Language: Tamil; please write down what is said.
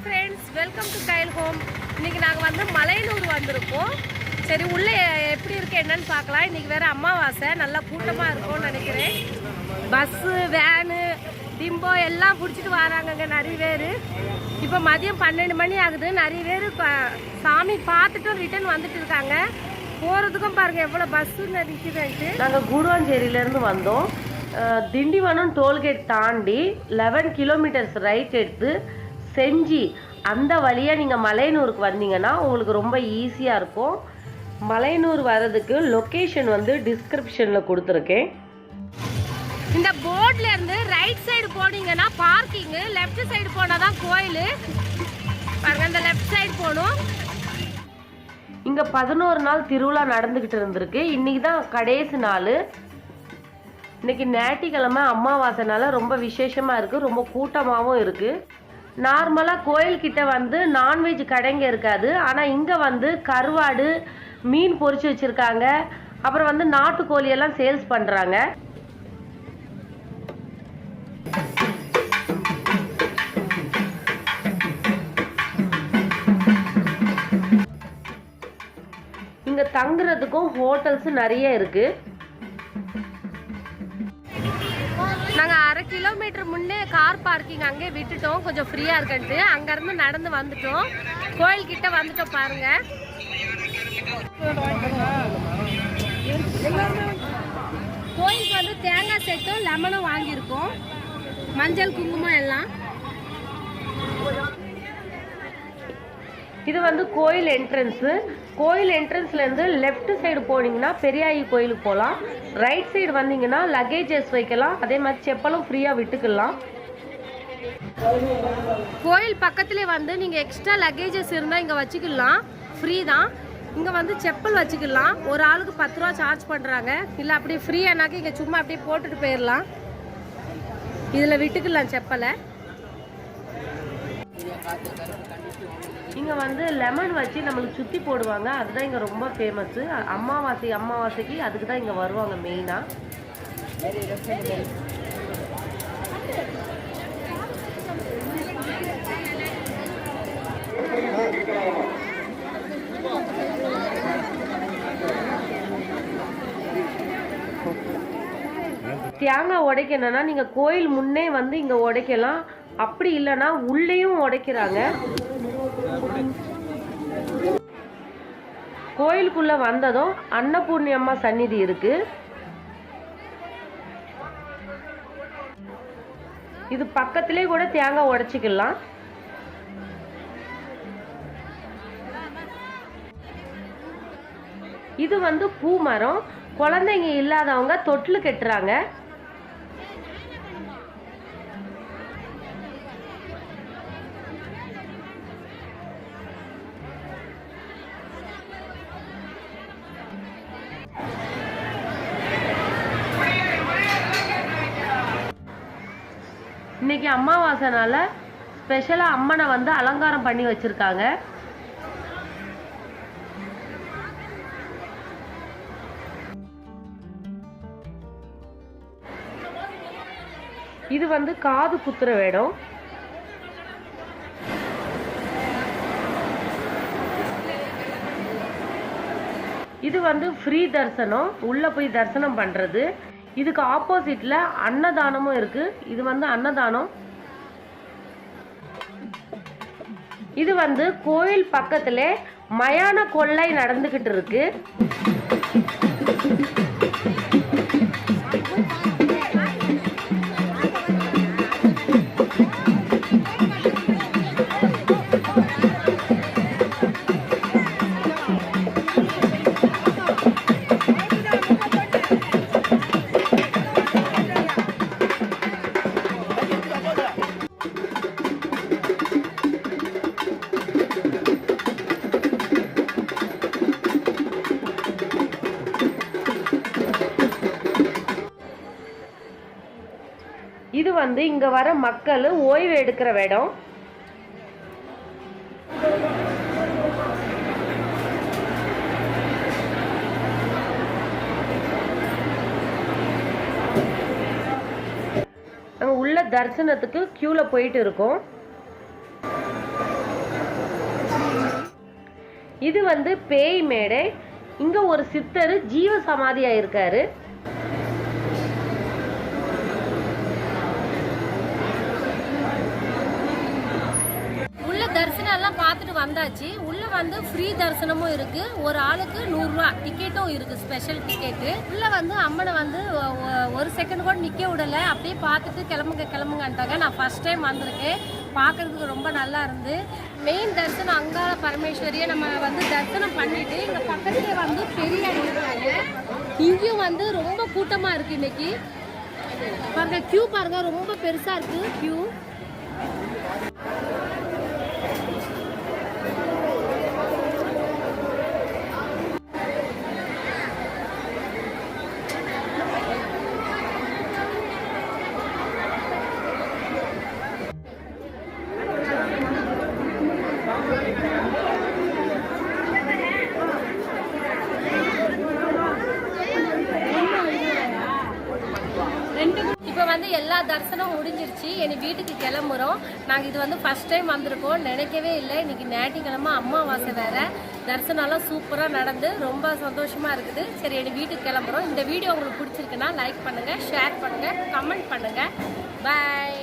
Friends, welcome to Kyle home. இன்றைக்கி நாங்கள் வந்து மலையனூர் வந்திருக்கோம். சரி, உள்ளே எப்படி இருக்குது என்னன்னு பார்க்கலாம். இன்றைக்கி வேறு அமாவாசை, நல்லா கூட்டமாக இருக்கும்னு நினைக்கிறேன். பஸ்ஸு, வேனு, டிம்போ எல்லாம் பிடிச்சிட்டு வராங்கங்க நிறைய பேர். இப்போ மதியம் 12 மணி ஆகுது. நிறைய பேர் சாமி பார்த்துட்டும் ரிட்டர்ன் வந்துட்டு இருக்காங்க. போகிறதுக்கும் பாருங்கள் எவ்வளோ பஸ்ஸு நிற்குதுன்ட்டு. நாங்கள் கூடுவாஞ்சேரியிலேருந்து வந்தோம். திண்டிவனம் டோல்கேட் தாண்டி 11 கிலோமீட்டர்ஸ் ரைட் எடுத்து செஞ்சு அந்த வழியாக நீங்கள் மலையனூருக்கு வந்தீங்கன்னா உங்களுக்கு ரொம்ப ஈஸியாக இருக்கும். மலையனூர் வர்றதுக்கு லொக்கேஷன் வந்து டிஸ்கிரிப்ஷனில் கொடுத்துருக்கேன். இந்த போர்ட்லேருந்து ரைட் சைடு போனீங்கன்னா பார்க்கிங்கு, லெஃப்ட் சைடு போனால் தான் கோயில். பாருங்கள், அந்த லெஃப்ட் சைடு போகணும். இங்கே 11 நாள் திருவிழா நடந்துக்கிட்டு இருந்திருக்கு. இன்றைக்கி தான் கடைசி நாள். இன்றைக்கி ஞாயிற்றுக்கிழமை அமாவாசைனால ரொம்ப விசேஷமாக இருக்குது, ரொம்ப கூட்டமாகவும் இருக்குது. நார்மலாக கோயில்கிட்ட வந்து நான்வெஜ் கடைங்க இருக்காது. ஆனால் இங்கே வந்து கருவாடு, மீன் பொரிச்சு வச்சுருக்காங்க. அப்புறம் வந்து நாட்டுக்கோழியெல்லாம் சேல்ஸ் பண்ணுறாங்க. இங்கே தங்குறதுக்கும் ஹோட்டல்ஸ் நிறைய இருக்குது. நாங்கள் 1/2 கிலோமீட்டர் முன்னே கார் பார்க்கிங் அங்கே விட்டுட்டோம், கொஞ்சம் ஃப்ரீயாக இருக்குன்ட்டு. அங்கேருந்து நடந்து வந்துட்டோம், கோயில்கிட்ட வந்துட்டோம். பாருங்கள், கோயிலுக்கு வந்து தேங்காய் செட்டும் லெமனும் வாங்கியிருக்கோம், மஞ்சள் குங்குமம் எல்லாம். இது வந்து கோயில் என்ட்ரன்ஸு. கோயில் என்ட்ரன்ஸ்லேருந்து லெஃப்ட் சைடு போனீங்கன்னா பெரியாயி கோயிலுக்கு போகலாம். ரைட் சைடு வந்தீங்கன்னா லக்கேஜஸ் வைக்கலாம், அதே மாதிரி செப்பலும் ஃப்ரீயாக விட்டுக்கலாம். கோயில் பக்கத்துலேயே வந்து நீங்கள் எக்ஸ்ட்ரா லக்கேஜஸ் இருந்தால் இங்கே வச்சுக்கலாம், ஃப்ரீ தான். இங்கே வந்து செப்பல் வச்சுக்கலாம். ஒரு ஆளுக்கு 10 ரூபா சார்ஜ் பண்ணுறாங்க. இல்லை அப்படியே ஃப்ரீயானாக்க இங்கே சும்மா அப்படியே போட்டுட்டு போயிடலாம். இதில் விட்டுக்கலாம் செப்பலை. இங்கே வந்து லெமன் வச்சு நம்மளுக்கு சுற்றி போடுவாங்க. அதுதான் இங்கே ரொம்ப ஃபேமஸ்ஸு. அமாவாசைக்கு அதுக்கு தான் இங்கே வருவாங்க மெயினாக. தேங்காய் உடைக்கணும்னா நீங்கள் கோயில் முன்னே வந்து இங்கே உடைக்கலாம். அப்படி இல்லைன்னா உள்ளேயும் உடைக்கிறாங்க. கோயிலுக்குள்ள வந்ததும் அன்னபூர்ணி அம்மா சந்நிதி இருக்கு. இது பக்கத்திலே கூட தேங்காய் உடைச்சிக்கலாம். இது வந்து பூ மரம். குழந்தைங்க இல்லாதவங்க தொட்டிலு கட்டுறாங்க. இன்னைக்கு அமாவாசைனால ஸ்பெஷலாக அம்மனை வந்து அலங்காரம் பண்ணி வச்சிருக்காங்க. இது வந்து காது குத்துற வேடம். இது வந்து ஃப்ரீ தரிசனம், உள்ள போய் தரிசனம் பண்றது. இதுக்கு ஆப்போசிட்ல அன்னதானமும் இருக்கு. இது வந்து அன்னதானம். இது வந்து கோயில் பக்கத்திலே மயான கொள்ளை நடந்துகிட்டு இருக்கு. இது வந்து இங்க வர மக்கள் ஓய்வு எடுக்கிற இடம். உள்ள தரிசனத்துக்கு கியூல போயிட்டு இருக்கோம். இது வந்து பேய் மேடை. இங்க ஒரு சித்தர் ஜீவ சமாதியா இருக்காரு. தரிசனம் எல்லாம் பார்த்துட்டு வந்தாச்சு. உள்ள வந்து ஃப்ரீ தரிசனமும் இருக்கு, ஒரு ஆளுக்கு 100 ரூபா டிக்கெட்டும் இருக்கு, ஸ்பெஷல் டிக்கெட்டு. உள்ள வந்து அம்மனை வந்து ஒரு செகண்ட் கூட நிக்க விடல, அப்படியே பார்த்துட்டு கிளம்புங்கன்ட்டாங்க. நான் ஃபர்ஸ்ட் டைம் வந்திருக்கேன், பார்க்கறதுக்கு ரொம்ப நல்லா இருந்து. மெயின் தரிசனம் அங்காள பரமேஸ்வரியை நம்ம வந்து தரிசனம் பண்ணிட்டு இங்க பக்கத்துல வந்து பெரிய இருக்காங்க. இங்கேயும் வந்து ரொம்ப கூட்டமா இருக்கு இன்னைக்கு. பாருங்க கியூ பாருங்க, ரொம்ப பெருசா இருக்கு கியூ. இப்போ வந்து எல்லா தரிசனம் முடிஞ்சிருச்சு, இனி வீட்டுக்கு கிளம்புறோம். நாங்கள் இது வந்து ஃபர்ஸ்ட் டைம் வந்திருக்கோம், நினைக்கவே இல்லை. இன்னைக்கு ஞாயிற்றுக்கிழமை அமாவாசை வேற. தரிசனம்லாம் சூப்பராக நடந்து ரொம்ப சந்தோஷமாக இருக்குது. சரி, இனி வீட்டுக்கு கிளம்புறோம். இந்த வீடியோ உங்களுக்கு பிடிச்சிருக்குன்னா லைக் பண்ணுங்கள், ஷேர் பண்ணுங்கள், கமெண்ட் பண்ணுங்கள். பாய்.